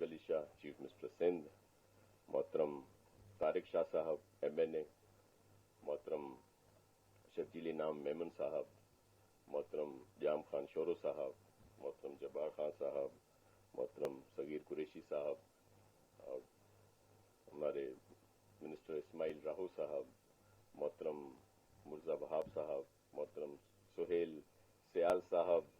Murad Ali Shah, chief minister Sindh, मोहतरम तारिक शाह साहब MNA, मोहतरम शर्जील नाम मेमन साहब, मोहतरम जाम खान शोरो साहब, मोहतरम जब्बार खान साहब, मोहतरम सगीर कुरैशी साहब, और हमारे मिनिस्टर इस्माइल राहू साहब, मोहतरम मुर्जा वहाब साहब, मोहतरम सुहेल सियाल साहब,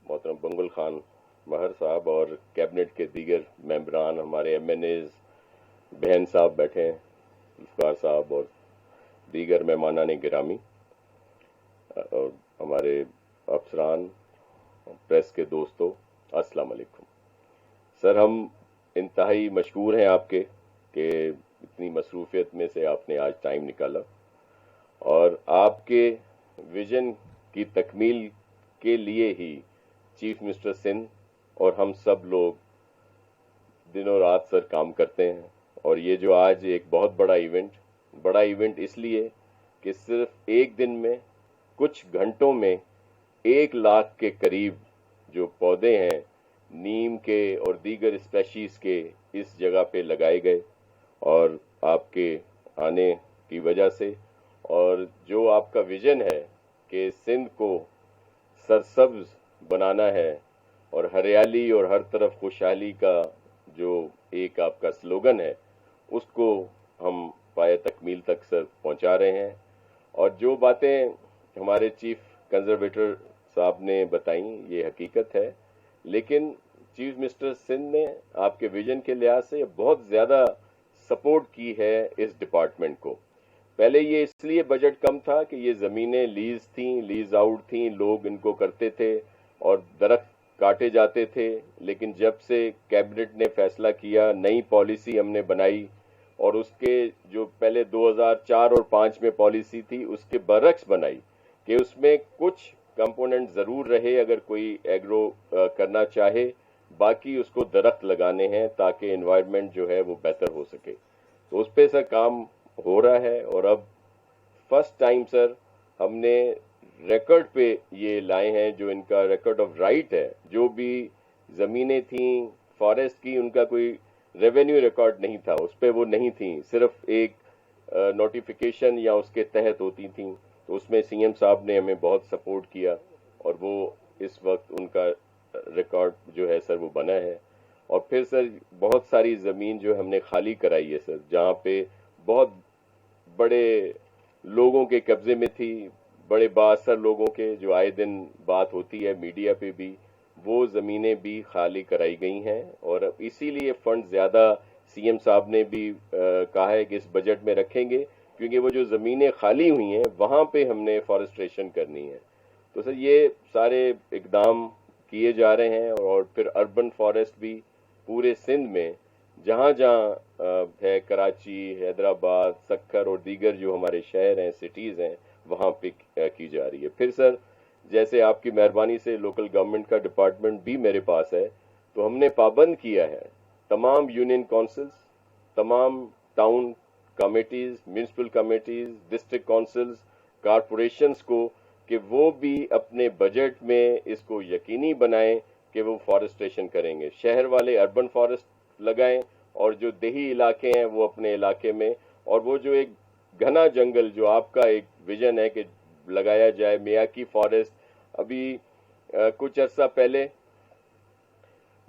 मोहतरम बंगुल खान महर साहब और कैबिनेट के दीगर मेंबरान, हमारे MNAs, बहन साहब बैठे हैं, इफ्तार साहब और दीगर मेहमानान गिरामी, और हमारे अफसरान, प्रेस के दोस्तों, अस्सलाम वालेकुम। सर, हम इंतहाई मशकूर हैं आपके कि इतनी मसरूफियत में से आपने आज टाइम निकाला और आपके विजन की तकमील के लिए ही चीफ मिनिस्टर सिंध और हम सब लोग दिनों रात सर काम करते हैं। और ये जो आज एक बहुत बड़ा इवेंट इसलिए कि सिर्फ एक दिन में, कुछ घंटों में 1 लाख के करीब जो पौधे हैं नीम के और दीगर स्पेशीज के इस जगह पे लगाए गए, और आपके आने की वजह से और जो आपका विजन है कि सिंध को सरसब्ज बनाना है और हरियाली और हर तरफ खुशहाली का जो एक आपका स्लोगन है, उसको हम पाए तकमील तक सर पहुंचा रहे हैं। और जो बातें हमारे चीफ कंजर्वेटर साहब ने बताई ये हकीकत है, लेकिन चीफ मिनिस्टर सिंध ने आपके विजन के लिहाज से बहुत ज़्यादा सपोर्ट की है इस डिपार्टमेंट को। पहले ये इसलिए बजट कम था कि ये ज़मीनें लीज आउट थीं, लोग इनको करते थे और दरख्त काटे जाते थे। लेकिन जब से कैबिनेट ने फैसला किया, नई पॉलिसी हमने बनाई और उसके जो पहले 2004 और 5 में पॉलिसी थी उसके बरक्स बनाई कि उसमें कुछ कंपोनेंट ज़रूर रहे अगर कोई एग्रो करना चाहे, बाकी उसको दरख्त लगाने हैं ताकि एनवायरनमेंट जो है वो बेहतर हो सके। तो उस पे सर काम हो रहा है और अब फर्स्ट टाइम सर हमने रिकॉर्ड पे ये लाए हैं, जो इनका रिकॉर्ड ऑफ राइट है, जो भी ज़मीनें थीं फॉरेस्ट की, उनका कोई रेवेन्यू रिकॉर्ड नहीं था, उस पर वो नहीं थी, सिर्फ एक नोटिफिकेशन या उसके तहत होती थी। तो उसमें CM साहब ने हमें बहुत सपोर्ट किया और वो इस वक्त उनका रिकॉर्ड जो है सर वो बना है। और फिर सर बहुत सारी ज़मीन जो हमने खाली कराई है सर, जहाँ पे बहुत बड़े लोगों के कब्जे में थी, बड़े बासर लोगों के, जो आए दिन बात होती है मीडिया पे भी, वो ज़मीनें भी खाली कराई गई हैं। और इसीलिए फंड ज़्यादा CM साहब ने भी कहा है कि इस बजट में रखेंगे, क्योंकि वो जो ज़मीनें खाली हुई हैं वहाँ पे हमने फॉरेस्ट्रेशन करनी है। तो सर ये सारे इकदाम किए जा रहे हैं। और फिर अर्बन फॉरेस्ट भी पूरे सिंध में जहाँ जहाँ है, कराची, हैदराबाद, सक्खर और दीगर जो हमारे शहर हैं, सिटीज़ हैं, वहाँ पे की जा रही है। फिर सर जैसे आपकी मेहरबानी से लोकल गवर्नमेंट का डिपार्टमेंट भी मेरे पास है, तो हमने पाबंद किया है तमाम यूनियन काउंसिल्स, तमाम town committees, municipal committees, district councils, corporations को कि वो भी अपने बजट में इसको यकीनी बनाएं कि वो फॉरेस्ट्रेशन करेंगे। शहर वाले अर्बन फॉरेस्ट लगाएं और जो देही इलाके हैं वो अपने इलाके में, और वो जो एक घना जंगल जो आपका एक विजन है कि लगाया जाए, मियाकी फॉरेस्ट, अभी कुछ अर्सा पहले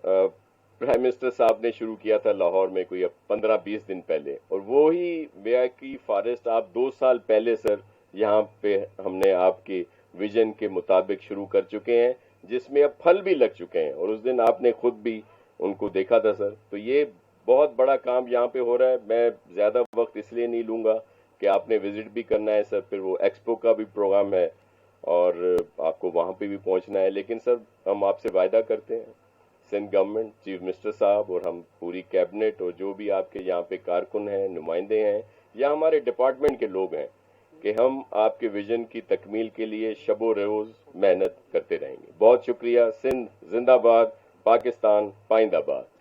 प्राइम मिनिस्टर साहब ने शुरू किया था लाहौर में, कोई 15-20 दिन पहले, और वो ही मियाकी फॉरेस्ट आप 2 साल पहले सर यहाँ पे हमने आपके विजन के मुताबिक शुरू कर चुके हैं, जिसमें अब फल भी लग चुके हैं, और उस दिन आपने खुद भी उनको देखा था सर। तो ये बहुत बड़ा काम यहाँ पे हो रहा है। मैं ज़्यादा वक्त इसलिए नहीं लूँगा कि आपने विजिट भी करना है सर, फिर वो एक्सपो का भी प्रोग्राम है और आपको वहाँ पे भी पहुँचना है। लेकिन सर हम आपसे वायदा करते हैं, सिंध गवर्नमेंट, चीफ मिनिस्टर साहब और हम पूरी कैबिनेट और जो भी आपके यहाँ पे कारकुन हैं, नुमाइंदे हैं या हमारे डिपार्टमेंट के लोग हैं, कि हम आपके विजन की तकमील के लिए शबो रोज़ मेहनत करते रहेंगे। बहुत शुक्रिया। सिंध जिंदाबाद, पाकिस्तान पाइंदाबाद।